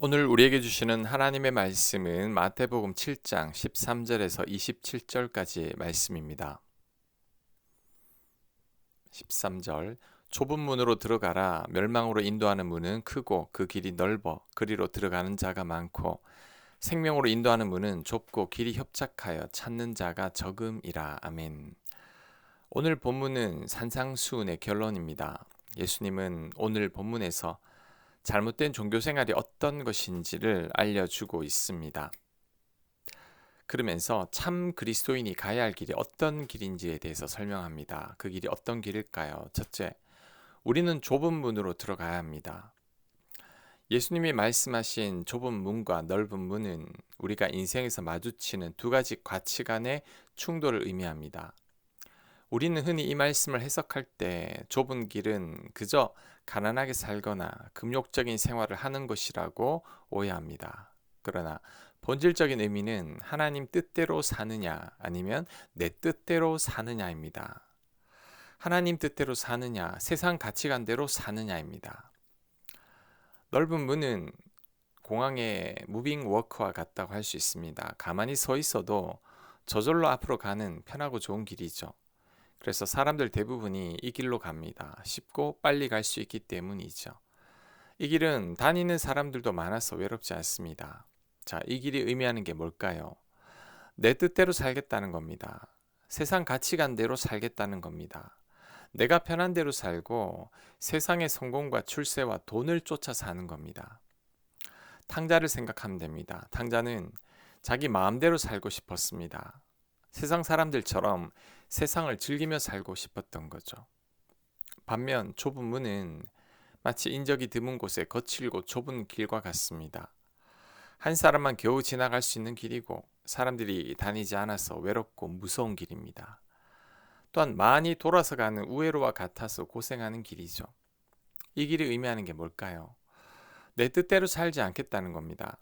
오늘 우리에게 주시는 하나님의 말씀은 마태복음 7장 13절에서 27절까지의 말씀입니다. 13절 좁은 문으로 들어가라. 멸망으로 인도하는 문은 크고 그 길이 넓어 그리로 들어가는 자가 많고 생명으로 인도하는 문은 좁고 길이 협착하여 찾는 자가 적음이라. 아멘. 오늘 본문은 산상수훈의 결론입니다. 예수님은 오늘 본문에서 잘못된 종교 생활이 어떤 것인지를 알려주고 있습니다. 그러면서 참 그리스도인이 가야 할 길이 어떤 길인지에 대해서 설명합니다. 그 길이 어떤 길일까요? 첫째, 우리는 좁은 문으로 들어가야 합니다. 예수님이 말씀하신 좁은 문과 넓은 문은 우리가 인생에서 마주치는 두 가지 가치관의 충돌을 의미합니다. 우리는 흔히 이 말씀을 해석할 때 좁은 길은 그저 가난하게 살거나 금욕적인 생활을 하는 것이라고 오해합니다. 그러나 본질적인 의미는 하나님 뜻대로 사느냐 아니면 내 뜻대로 사느냐입니다. 하나님 뜻대로 사느냐, 세상 가치관대로 사느냐입니다. 넓은 문은 공항의 무빙 워크와 같다고 할 수 있습니다. 가만히 서 있어도 저절로 앞으로 가는 편하고 좋은 길이죠. 그래서 사람들 대부분이 이 길로 갑니다. 쉽고 빨리 갈 수 있기 때문이죠. 이 길은 다니는 사람들도 많아서 외롭지 않습니다. 자, 이 길이 의미하는 게 뭘까요? 내 뜻대로 살겠다는 겁니다. 세상 가치관대로 살겠다는 겁니다. 내가 편한 대로 살고 세상의 성공과 출세와 돈을 쫓아 사는 겁니다. 탕자를 생각하면 됩니다. 탕자는 자기 마음대로 살고 싶었습니다. 세상 사람들처럼 세상을 즐기며 살고 싶었던 거죠. 반면 좁은 문은 마치 인적이 드문 곳에 거칠고 좁은 길과 같습니다. 한 사람만 겨우 지나갈 수 있는 길이고 사람들이 다니지 않아서 외롭고 무서운 길입니다. 또한 많이 돌아서 가는 우회로와 같아서 고생하는 길이죠. 이 길이 의미하는 게 뭘까요? 내 뜻대로 살지 않겠다는 겁니다.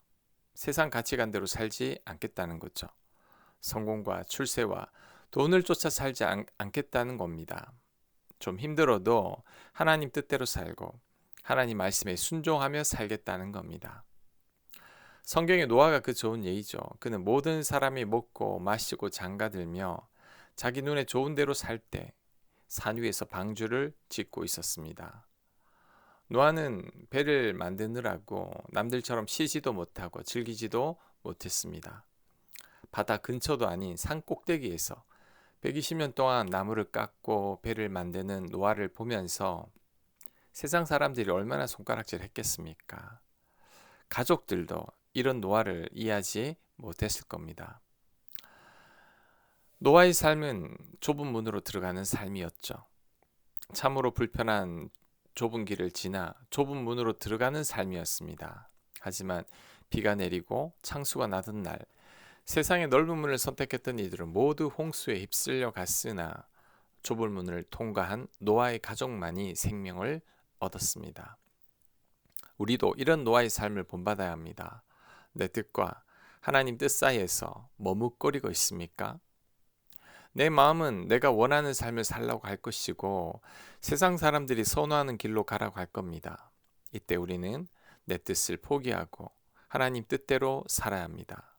세상 가치관대로 살지 않겠다는 거죠. 성공과 출세와 돈을 쫓아 살지 않겠다는 겁니다. 좀 힘들어도 하나님 뜻대로 살고 하나님 말씀에 순종하며 살겠다는 겁니다. 성경의 노아가 그 좋은 예이죠. 그는 모든 사람이 먹고 마시고 장가들며 자기 눈에 좋은 대로 살 때 산 위에서 방주를 짓고 있었습니다. 노아는 배를 만드느라고 남들처럼 쉬지도 못하고 즐기지도 못했습니다. 바다 근처도 아닌 산 꼭대기에서 120년 동안 나무를 깎고 배를 만드는 노아를 보면서 세상 사람들이 얼마나 손가락질 했겠습니까? 가족들도 이런 노아를 이해하지 못했을 겁니다. 노아의 삶은 좁은 문으로 들어가는 삶이었죠. 참으로 불편한 좁은 길을 지나 좁은 문으로 들어가는 삶이었습니다. 하지만 비가 내리고 창수가 나던 날 세상의 넓은 문을 선택했던 이들은 모두 홍수에 휩쓸려 갔으나 좁은 문을 통과한 노아의 가족만이 생명을 얻었습니다. 우리도 이런 노아의 삶을 본받아야 합니다. 내 뜻과 하나님 뜻 사이에서 머뭇거리고 있습니까? 내 마음은 내가 원하는 삶을 살라고 할 것이고 세상 사람들이 선호하는 길로 가라고 할 겁니다. 이때 우리는 내 뜻을 포기하고 하나님 뜻대로 살아야 합니다.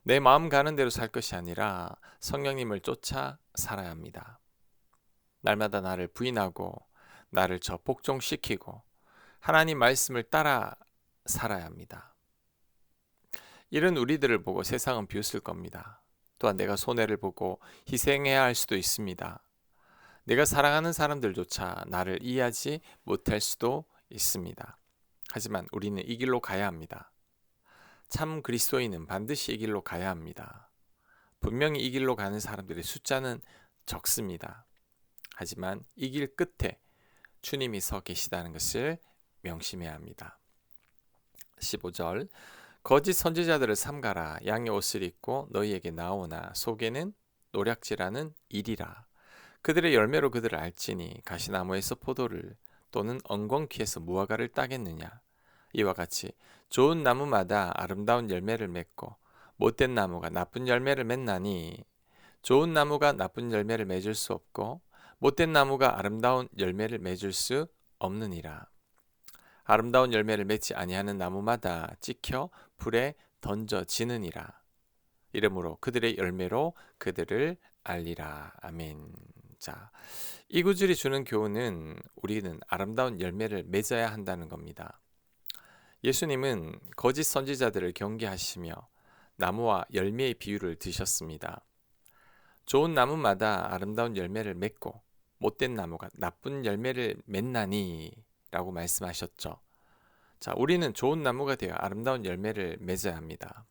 내 마음 가는 대로 살 것이 아니라 성령님을 쫓아 살아야 합니다. 날마다 나를 부인하고 나를 복종시키고 하나님 말씀을 따라 살아야 합니다. 이런 우리들을 보고 세상은 비웃을 겁니다. 또한 내가 손해를 보고 희생해야 할 수도 있습니다. 내가 사랑하는 사람들조차 나를 이해하지 못할 수도 있습니다. 하지만 우리는 이 길로 가야 합니다. 참 그리스도인은 반드시 이 길로 가야 합니다. 분명히 이 길로 가는 사람들의 숫자는 적습니다. 하지만 이 길 끝에 주님이 서 계시다는 것을 명심해야 합니다. 15절 거짓 선지자들을 삼가라. 양의 옷을 입고 너희에게 나오나 속에는 노략질하는 이리라. 그들의 열매로 그들을 알지니 가시나무에서 포도를 또는 엉겅퀴에서 무화과를 따겠느냐. 이와 같이 좋은 나무마다 아름다운 열매를 맺고 못된 나무가 나쁜 열매를 맺나니 좋은 나무가 나쁜 열매를 맺을 수 없고 못된 나무가 아름다운 열매를 맺을 수 없느니라. 아름다운 열매를 맺지 아니하는 나무마다 찍혀 불에 던져지느니라. 이러므로 그들의 열매로 그들을 알리라. 아멘. 자, 이 구절이 주는 교훈은 우리는 아름다운 열매를 맺어야 한다는 겁니다. 예수님은 거짓 선지자들을 경계하시며 나무와 열매의 비유를 드셨습니다. 좋은 나무마다 아름다운 열매를 맺고 못된 나무가 나쁜 열매를 맺나니 라고 말씀하셨죠. 자, 우리는 좋은 나무가 되어 아름다운 열매를 맺어야 합니다.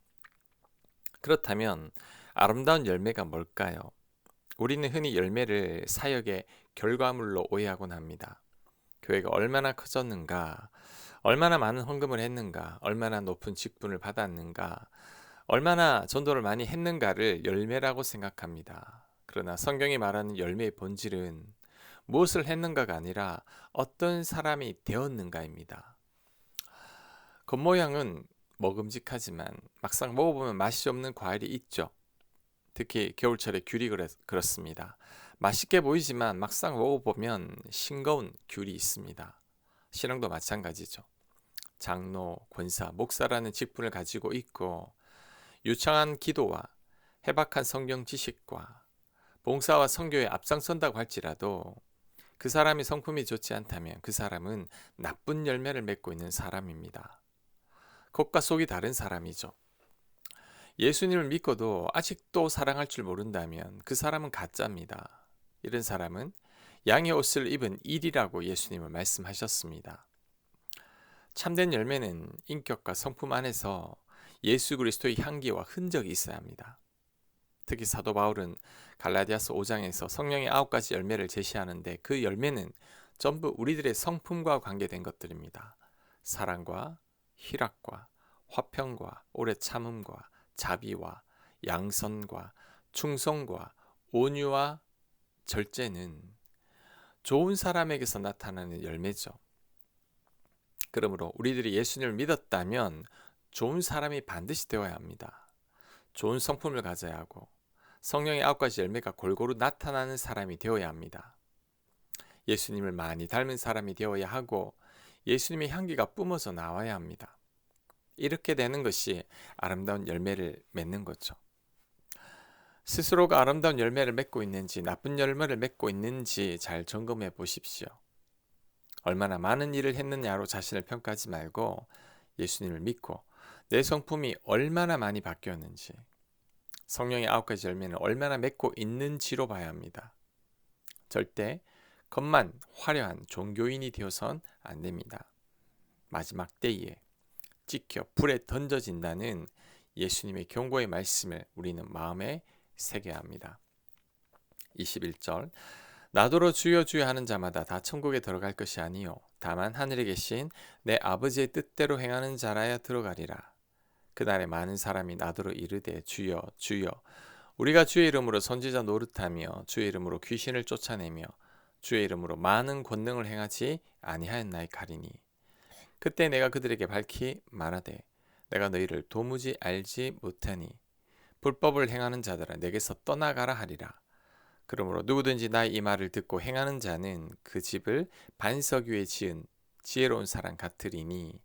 그렇다면 아름다운 열매가 뭘까요? 우리는 흔히 열매를 사역의 결과물로 오해하곤 합니다. 교회가 얼마나 커졌는가, 얼마나 많은 헌금을 했는가, 얼마나 높은 직분을 받았는가, 얼마나 전도를 많이 했는가를 열매라고 생각합니다. 그러나 성경이 말하는 열매의 본질은 무엇을 했는가가 아니라 어떤 사람이 되었는가입니다. 겉모양은 먹음직하지만 막상 먹어보면 맛이 없는 과일이 있죠. 특히 겨울철에 귤이 그렇습니다. 맛있게 보이지만 막상 먹어보면 싱거운 귤이 있습니다. 신앙도 마찬가지죠. 장로, 권사, 목사라는 직분을 가지고 있고 유창한 기도와 해박한 성경 지식과 봉사와 선교에 앞장선다고 할지라도 그 사람이 성품이 좋지 않다면 그 사람은 나쁜 열매를 맺고 있는 사람입니다. 겉과 속이 다른 사람이죠. 예수님을 믿고도 아직도 사랑할 줄 모른다면 그 사람은 가짜입니다. 이런 사람은 양의 옷을 입은 일이라고 예수님은 말씀하셨습니다. 참된 열매는 인격과 성품 안에서 예수 그리스도의 향기와 흔적이 있어야 합니다. 특히 사도 바울은 갈라디아서 5장에서 성령의 9가지 열매를 제시하는데 그 열매는 전부 우리들의 성품과 관계된 것들입니다. 사랑과 희락과 화평과 오래 참음과 자비와 양선과 충성과 온유와 절제는 좋은 사람에게서 나타나는 열매죠. 그러므로 우리들이 예수님을 믿었다면 좋은 사람이 반드시 되어야 합니다. 좋은 성품을 가져야 하고 성령의 9가지 열매가 골고루 나타나는 사람이 되어야 합니다. 예수님을 많이 닮은 사람이 되어야 하고 예수님의 향기가 뿜어져 나와야 합니다. 이렇게 되는 것이 아름다운 열매를 맺는 거죠. 스스로가 아름다운 열매를 맺고 있는지 나쁜 열매를 맺고 있는지 잘 점검해 보십시오. 얼마나 많은 일을 했느냐로 자신을 평가하지 말고 예수님을 믿고 내 성품이 얼마나 많이 바뀌었는지 성령의 9가지 열매는 얼마나 맺고 있는지로 봐야 합니다. 절대 겉만 화려한 종교인이 되어선 안 됩니다. 마지막 때에 찍혀 불에 던져진다는 예수님의 경고의 말씀을 우리는 마음에 새겨야 합니다. 21절 나더러 주여 주여 하는 자마다 다 천국에 들어갈 것이 아니요 다만 하늘에 계신 내 아버지의 뜻대로 행하는 자라야 들어가리라. 그날에 많은 사람이 나더러 이르되 주여 주여 우리가 주의 이름으로 선지자 노릇하며 주의 이름으로 귀신을 쫓아내며 주의 이름으로 많은 권능을 행하지 아니하였나이까 하리니 그때 내가 그들에게 밝히 말하되 내가 너희를 도무지 알지 못하니 불법을 행하는 자들아 내게서 떠나가라 하리라. 그러므로 누구든지 나의 이 말을 듣고 행하는 자는 그 집을 반석 위에 지은 지혜로운 사람 같으리니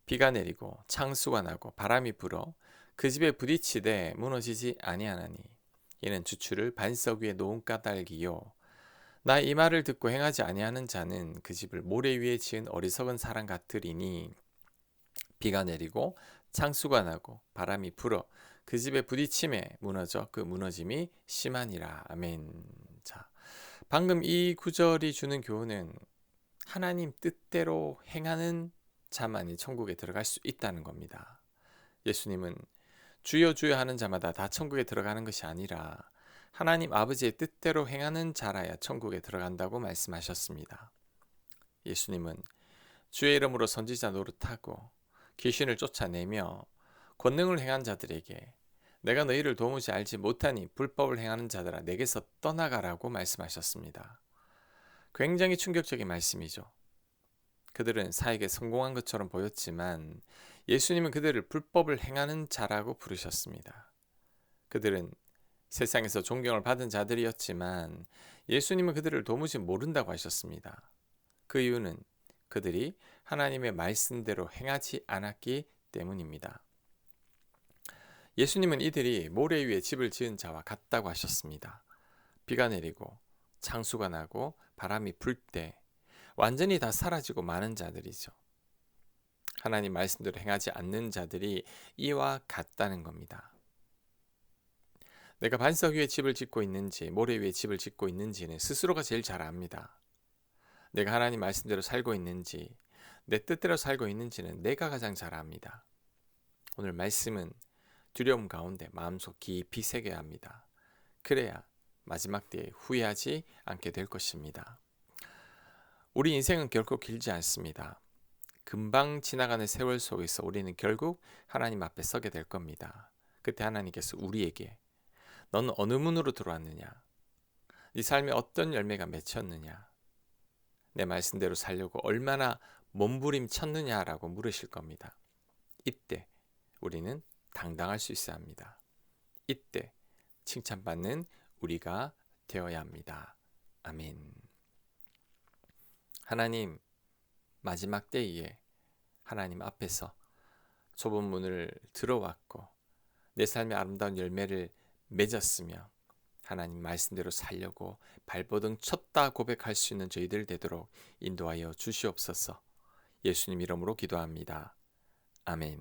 비가 내리고 창수가 나고 바람이 불어 그 집에 부딪히되 무너지지 아니하나니 이는 주추를 반석 위에 놓은 까닭이요 나 이 말을 듣고 행하지 아니하는 자는 그 집을 모래 위에 지은 어리석은 사람 같으리니 비가 내리고 창수가 나고 바람이 불어 그 집에 부딪힘에 무너져 그 무너짐이 심하니라. 아멘. 자, 방금 이 구절이 주는 교훈은 하나님 뜻대로 행하는 자만이 천국에 들어갈 수 있다는 겁니다. 예수님은 주여 주여 하는 자마다 다 천국에 들어가는 것이 아니라 하나님 아버지의 뜻대로 행하는 자라야 천국에 들어간다고 말씀하셨습니다. 예수님은 주의 이름으로 선지자 노릇하고 귀신을 쫓아내며 권능을 행한 자들에게 내가 너희를 도무지 알지 못하니 불법을 행하는 자들아 내게서 떠나가라고 말씀하셨습니다. 굉장히 충격적인 말씀이죠. 그들은 사역에 성공한 것처럼 보였지만 예수님은 그들을 불법을 행하는 자라고 부르셨습니다. 그들은 세상에서 존경을 받은 자들이었지만 예수님은 그들을 도무지 모른다고 하셨습니다. 그 이유는 그들이 하나님의 말씀대로 행하지 않았기 때문입니다. 예수님은 이들이 모래 위에 집을 지은 자와 같다고 하셨습니다. 비가 내리고 창수가 나고 바람이 불 때 완전히 다 사라지고 마는 자들이죠. 하나님 말씀대로 행하지 않는 자들이 이와 같다는 겁니다. 내가 반석 위에 집을 짓고 있는지 모래 위에 집을 짓고 있는지는 스스로가 제일 잘 압니다. 내가 하나님 말씀대로 살고 있는지 내 뜻대로 살고 있는지는 내가 가장 잘 압니다. 오늘 말씀은 두려움 가운데 마음속 깊이 새겨야 합니다. 그래야 마지막 때에 후회하지 않게 될 것입니다. 우리 인생은 결코 길지 않습니다. 금방 지나가는 세월 속에서 우리는 결국 하나님 앞에 서게 될 겁니다. 그때 하나님께서 우리에게 너는 어느 문으로 들어왔느냐? 네 삶에 어떤 열매가 맺혔느냐? 내 말씀대로 살려고 얼마나 몸부림쳤느냐라고 물으실 겁니다. 이때 우리는 당당할 수 있어야 합니다. 이때 칭찬받는 우리가 되어야 합니다. 아멘. 하나님, 마지막 때에 하나님 앞에서 좁은 문을 들어왔고 내 삶의 아름다운 열매를 맺었으며 하나님 말씀대로 살려고 발버둥 쳤다 고백할 수 있는 저희들 되도록 인도하여 주시옵소서. 예수님 이름으로 기도합니다. 아멘.